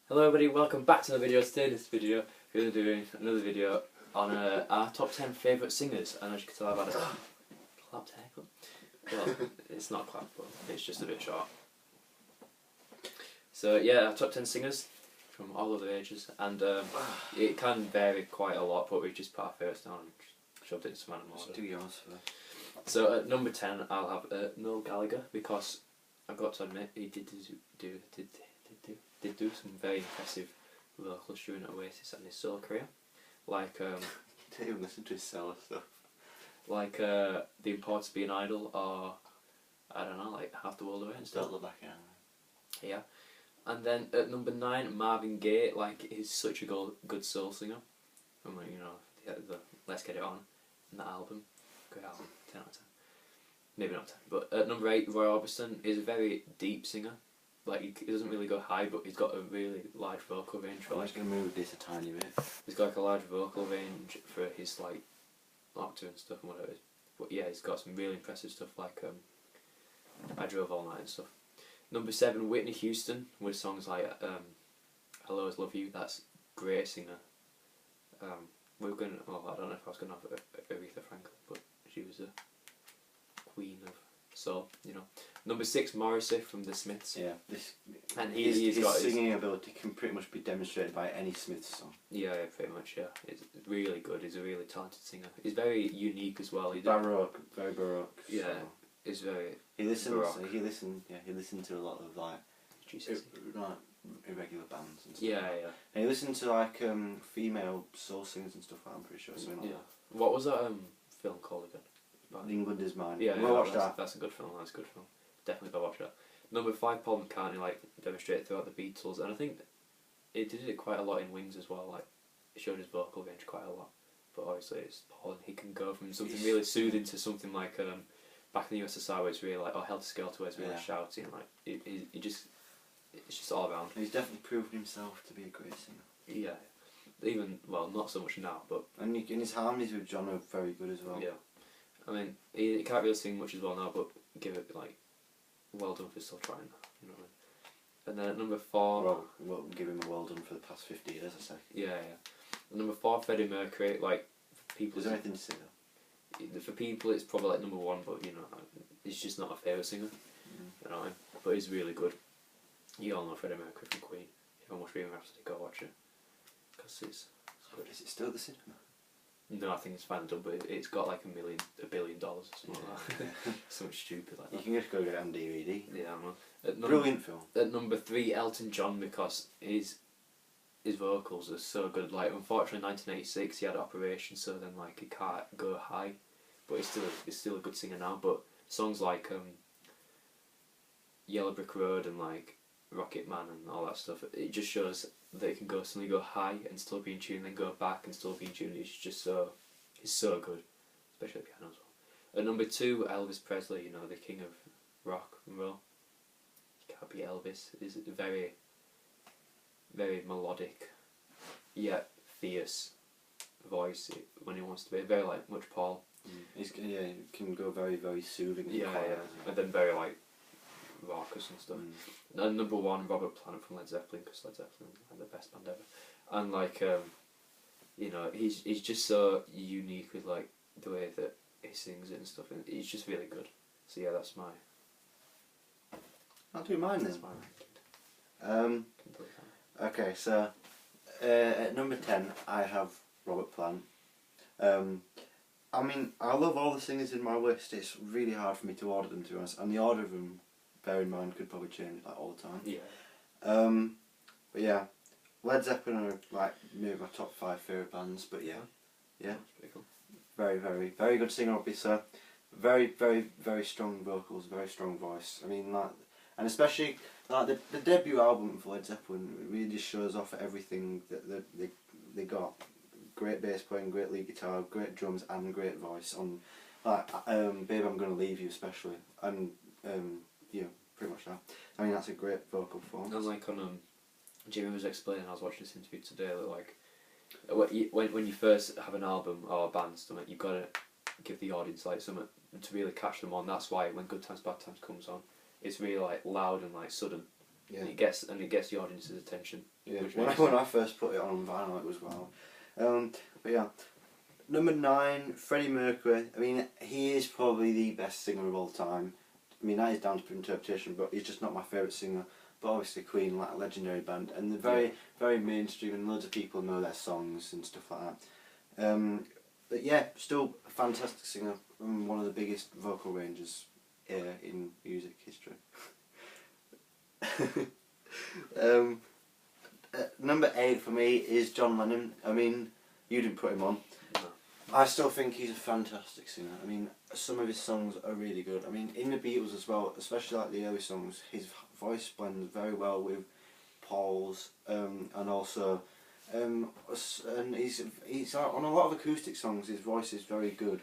Hello everybody, welcome back to the video. Today in this video we're going to be doing another video on our top 10 favourite singers, and as you can tell I've had a clapped haircut. Well, it's not clapped, but it's just a bit short. So yeah, our top 10 singers from all over the ages, and it can vary quite a lot, but we've just put our favourites down and shoved it in some random order. Do yours first. So at number 10 I'll have Noel Gallagher, because I've got to admit he did do some very impressive vocals during Oasis and his solo career, like Didn't even listen to his solo stuff. like The Importance of Being Idle, or I don't know, like Half the World Away and stuff. Don't look back at him. Yeah, and then at number 9 Marvin Gaye, like he's such a good soul singer. And like, you know, the Let's Get It On and that album, great album, 10 out of 10. Maybe not 10, but at number 8 Roy Orbison is a very deep singer. Like he doesn't really go high, but he's got a really large vocal range for I'm just going to move this a tiny bit. He's got like a large vocal range for his like octave and stuff and whatever it is. But yeah, he's got some really impressive stuff like I Drove All Night and stuff. Number 7 Whitney Houston with songs like I'll Always Love You. That's great singer. We were going. Well, I don't know if I was going to have Aretha Franklin, but she was a queen of soul, you know. Number 6 Morrissey from the Smiths. Yeah, and his singing ability can pretty much be demonstrated by any Smiths song. Yeah, pretty much. Yeah, he's really good. He's a really talented singer. He's very unique as well. Baroque, very baroque. Yeah, so. he's very. He listened. baroque. He listened to a lot of like irregular bands and stuff. Yeah, yeah. And he listened to like female soul singers and stuff. I'm pretty sure. Something like that. What was that film called again? England Is Mine. Yeah, we'll watch that. That's a good film. That's a good film. Definitely go watch that. Number 5 Paul McCartney, like demonstrated throughout the Beatles, and I think it did it quite a lot in Wings as well. Like it showed his vocal range quite a lot. But obviously it's Paul, and he can go from something really soothing to something like Back in the USSR, where it's really like Helter Skelter, where it's really shouty, and like it just it's just all around. He's definitely proven himself to be a great singer. Yeah, even not so much now, but and his harmonies with John are very good as well. Yeah. I mean, he can't really sing much as well now, but give it, like, well done for still trying, you know what I mean? And then at number 4... Well, we'll give him a well done for the past 50 years, I say. Yeah, yeah. At number 4, Freddie Mercury, like, for people... Is there anything to say though? For people, it's probably, like, number 1, but, you know, he's just not a favourite singer, you know what I mean? But he's really good. You all know Freddie Mercury from Queen. If you want to watch Bohemian Rhapsody, go watch it. Because it's good. Is it still at the cinema? No, I think it's finally done, but it's got like $1 billion or something like that. Something stupid like that. You can just go get it on DVD. Yeah, man. Brilliant film. At number 3, Elton John, because his vocals are so good. Like, unfortunately, in 1986 he had an operation, so then like he can't go high, but he's still a good singer now. But songs like Yellow Brick Road and like Rocket Man and all that stuff, it just shows that he can suddenly go high and still be in tune, then go back and still be in tune. He's so good, especially the piano as well. At number 2, Elvis Presley, you know, the king of rock and roll. You can't beat Elvis. He's a very, very melodic, yet fierce voice when he wants to be. Very like much Paul. He can go very, very soothing. Yeah, and then very like raucous and stuff. And number 1, Robert Plant from Led Zeppelin, because Led Zeppelin are the best band ever. And like, you know, he's just so unique with like the way that he sings it and stuff, and he's just really good. So yeah, that's my. I'll do mine then. That's my ranking. Okay, so at number 10 I have Robert Plant. I mean, I love all the singers in my list. It's really hard for me to order them, to be honest, and the order of them, bear in mind, could probably change like all the time. Yeah. But yeah, Led Zeppelin are like maybe my top 5 favourite bands. But yeah, That's pretty cool. very, very, very good singer, obviously. Very, very, very strong vocals, very strong voice. I mean, like, and especially like the debut album for Led Zeppelin really just shows off everything that they got. Great bass playing, great lead guitar, great drums, and great voice on, like, Babe I'm Gonna Leave You especially, and yeah, pretty much that. I mean, that's a great vocal performance. And like on Jimmy was explaining, I was watching this interview today, that like when you first have an album or a band, something, you've got to give the audience like something to really catch them on. That's why when Good Times Bad Times comes on, it's really like loud and like sudden, Yeah. And it gets the audience's attention. Yeah. Which When makes I first put it on vinyl, it was wow. But yeah. Number 9, Freddie Mercury. I mean, he is probably the best singer of all time. I mean, that is down to interpretation, but he's just not my favourite singer. But obviously Queen, like a legendary band, and they're very, very mainstream, and loads of people know their songs and stuff like that. But yeah, still a fantastic singer, and one of the biggest vocal ranges in music history. Number 8 for me is John Lennon. I mean, you didn't put him on. No. I still think he's a fantastic singer. I mean, some of his songs are really good. I mean, in the Beatles as well, especially like the early songs, his voice blends very well with Paul's, and also, and he's on a lot of acoustic songs. His voice is very good,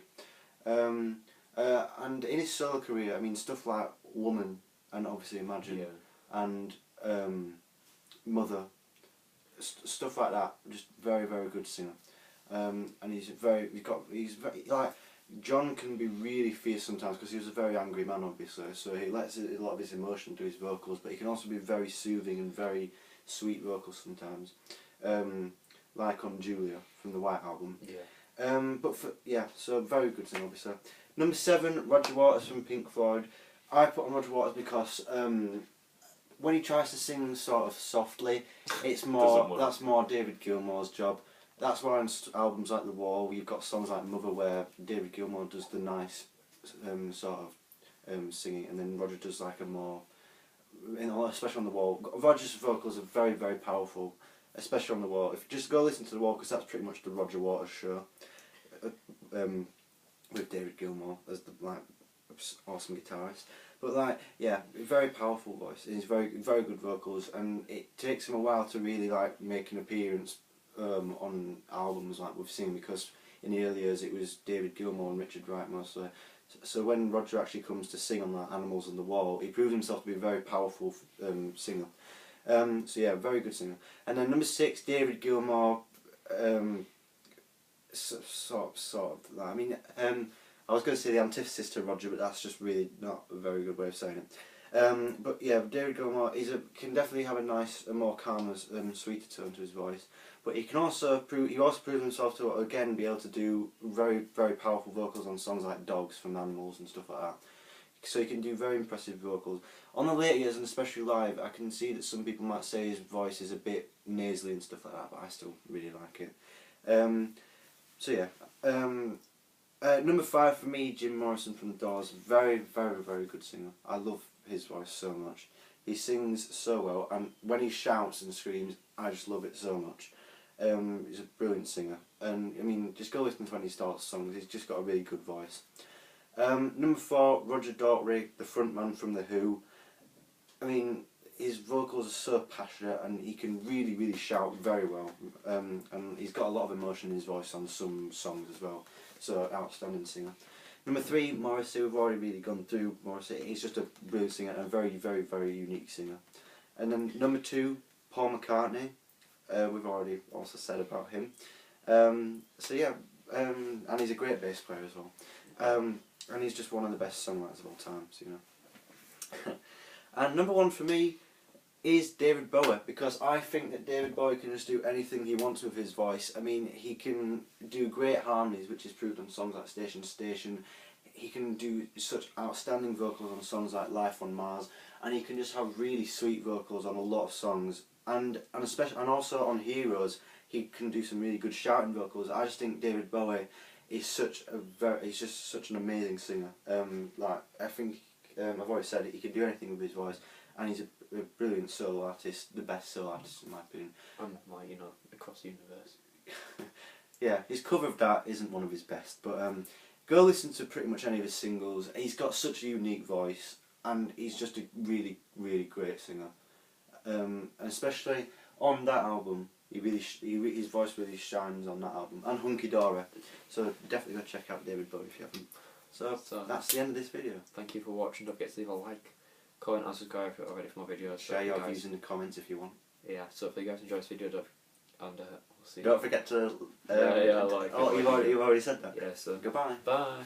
and in his solo career, I mean, stuff like Woman and obviously Imagine and Mother, stuff like that. Just very, very good singer. And he's very like, John can be really fierce sometimes because he was a very angry man, obviously, so he lets a lot of his emotion to his vocals, but he can also be very soothing and very sweet vocals sometimes, like on Julia from the White Album. So very good singer, obviously. Number 7, Roger Waters from Pink Floyd. I put on Roger Waters because when he tries to sing sort of softly, that's more David Gilmour's job. That's why on albums like The Wall, you've got songs like Mother where David Gilmour does the nice sort of singing, and then Roger does like a more, especially on The Wall. Roger's vocals are very, very powerful, especially on The Wall. If you just go listen to The Wall, because that's pretty much the Roger Waters show, with David Gilmour as the awesome guitarist. But very powerful voice. He's very, very good vocals, and it takes him a while to really make an appearance on albums like we've seen, because in the early years it was David Gilmour and Richard Wright mostly. So when Roger actually comes to sing on that Animals on the Wall, he proves himself to be a very powerful singer. Very good singer. And then number 6, David Gilmour. Sort of. I mean, I was going to say the antithesis to Roger, but that's just really not a very good way of saying it. But yeah, David Gilmour can definitely have a more calm and sweeter tone to his voice. But he also proves himself to again be able to do very, very powerful vocals on songs like Dogs from Animals and stuff like that. So he can do very impressive vocals. On the later years, and especially live, I can see that some people might say his voice is a bit nasally and stuff like that, but I still really like it. Number 5 for me, Jim Morrison from The Doors. Very, very, very good singer. I love his voice so much. He sings so well, and when he shouts and screams, I just love it so much. He's a brilliant singer, and I mean, just go listen to when he starts songs. He's just got a really good voice. Number 4, Roger Daltrey, the frontman from The Who. I mean, his vocals are so passionate, and he can really, really shout very well. And he's got a lot of emotion in his voice on some songs as well. So, outstanding singer. Number 3, Morrissey. We've already really gone through Morrissey. He's just a brilliant singer and a very, very, very unique singer. And then number 2, Paul McCartney. We've already also said about him. And he's a great bass player as well. And he's just one of the best songwriters of all time. So, And number 1 for me is David Bowie, because I think that David Bowie can just do anything he wants with his voice. I mean, he can do great harmonies, which is proved on songs like Station to Station. He can do such outstanding vocals on songs like Life on Mars, and he can just have really sweet vocals on a lot of songs. And also on Heroes, he can do some really good shouting vocals. I just think David Bowie is he's just such an amazing singer. I think I've always said it, he can do anything with his voice, and he's a brilliant solo artist, the best solo artist in my opinion. And across the universe. Yeah, his cover of that isn't one of his best, but go listen to pretty much any of his singles. He's got such a unique voice, and he's just a really, really great singer. And especially on that album, his voice really shines on that album, and Hunky Dory. So definitely go check out David Bowie if you haven't. So that's the end of this video. Thank you for watching. Don't forget to leave a like, comment and subscribe if you're already for more videos. Share your views in the comments if you want. Yeah, so if you guys enjoy this video, and we'll see you. Don't forget to... like. Oh, you've already said that? Yeah, so... Goodbye. Bye.